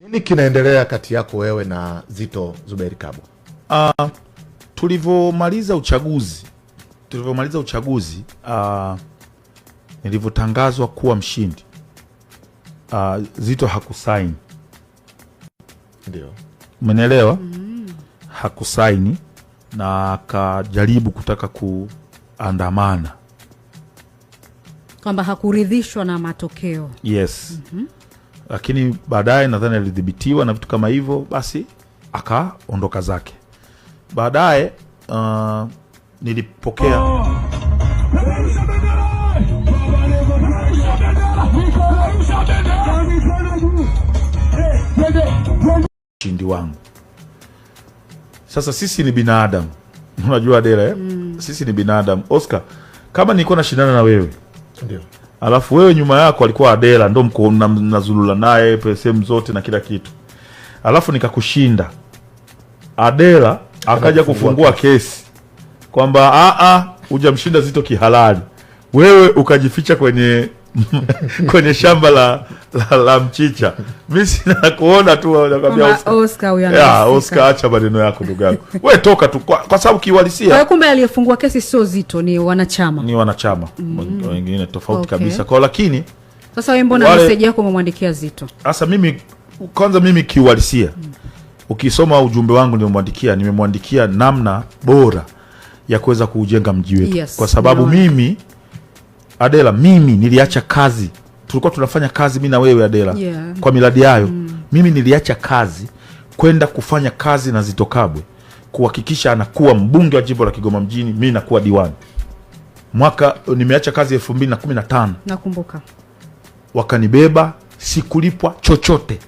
Nini kinaendelea kati yako wewe na Zitto Zuberi Kabwe? Tulivyomaliza uchaguzi nilivyotangazwa kuwa mshindi, Zitto hakusaini. Ndio. Umeelewa? Hakusaini na akajaribu kutaka kuandamana. Kwamba hakuridhishwa na matokeo. Yes. Lakini baadaye nadhani alidhibitiwa na vitu kama hivyo, basi akaondoka zake. Baadaye nilipokea ushindi wangu. Sasa sisi ni binadamu. Unajua Adela, sisi ni binadamu. Oscar, kama nilikuwa nashindana na wewe, ndio, alafu wewe nyuma yako alikuwa Adela, ndo mko mnazulula naye sehemu zote na kila kitu, alafu nikakushinda, Adela akaja kufungua kesi kwamba hujamshinda Zitto kihalali, wewe ukajificha kwenye kwenye shamba la mchicha. Mimi sina kuona tu, nakwambia Oscar, acha maneno yako ndugu yangu. Wewe toka tu, kwa sababu kiwalisia. Kwa kumbe aliyefungua kesi sio Zitto, ni wanachama. Ni wanachama wengine tofauti kabisa. Kwa lakini sasa wewe mbona message yako umemwandikia Zitto? Sasa mimi kiwalisia, ukisoma ujumbe wangu nimemwandikia namna bora ya kuweza kuujenga mji wetu. Yes, kwa sababu mimi Adela, mimi niliacha kazi. Tulikuwa tunafanya kazi mimi na wewe Adela, kwa miradi yayo. Mimi niliacha kazi kwenda kufanya kazi na Zitto Kabwe kuhakikisha anakuwa mbunge wa jimbo la Kigoma mjini, mimi nakuwa diwani. Nimeacha kazi 2015. Nakumbuka. Wakanibeba, sikulipwa chochote.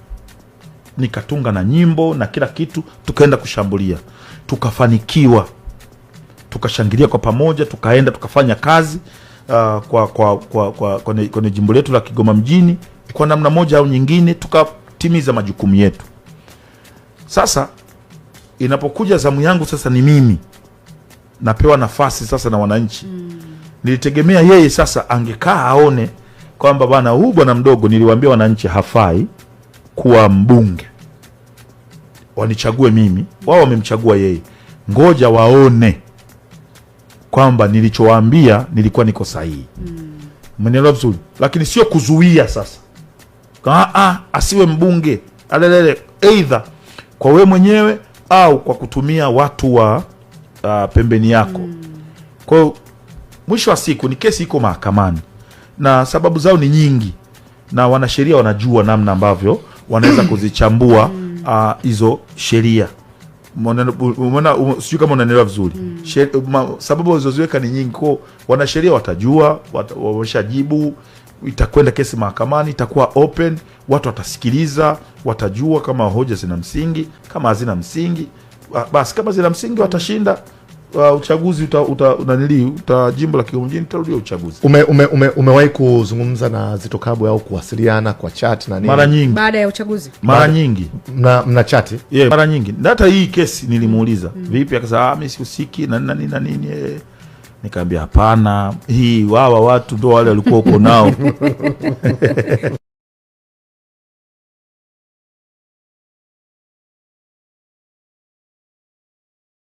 Nikatunga na nyimbo na kila kitu, tukaenda kushambulia. Tukafanikiwa. Tukashangilia kwa pamoja, tukaenda tukafanya kazi kwenye jimbo letu la Kigoma mjini kwa namna moja au nyingine, tukatimiza majukumu yetu. Sasa inapokuja zamu yangu, sasa ni mimi napewa nafasi sasa na wananchi. Nilitegemea yeye sasa angekaa aone kwamba bwana, huyu bwana mdogo, niliwaambia wananchi hafai kuwa mbunge, wanichague mimi. Wao wamemchagua yeye, ngoja waone kwamba nilichowaambia nilikuwa niko sahihi. Mwenelewa vizuri. Lakini sio kuzuia sasa, asiwe mbunge alelele, either kwa we mwenyewe au kwa kutumia watu wa pembeni yako. Kwa hiyo mwisho wa siku ni kesi iko mahakamani na sababu zao ni nyingi, na wanasheria wanajua namna ambavyo wanaweza kuzichambua hizo sheria. Sijui kama unanielewa vizuri. Sababu walizoziweka ni nyingi, kwa wanasheria watajua, wameshajibu, itakwenda kesi mahakamani, itakuwa open, watu watasikiliza, watajua kama hoja zina msingi, kama hazina msingi. Basi kama zina msingi watashinda uchaguzi, jimbo la Kigoma mjini tarudia uchaguzi. Umewahi kuzungumza na Zitto Kabwe au kuwasiliana kwa chat na nini? Mara nyingi. Baada ya uchaguzi? Mara nyingi. Mna chat? Yeah, mara nyingi. Hata hii kesi nilimuuliza, vipi? Akasema mimi sihusiki na nini. Nikamwambia hapana, hii watu ndio wale walikuwa uko nao.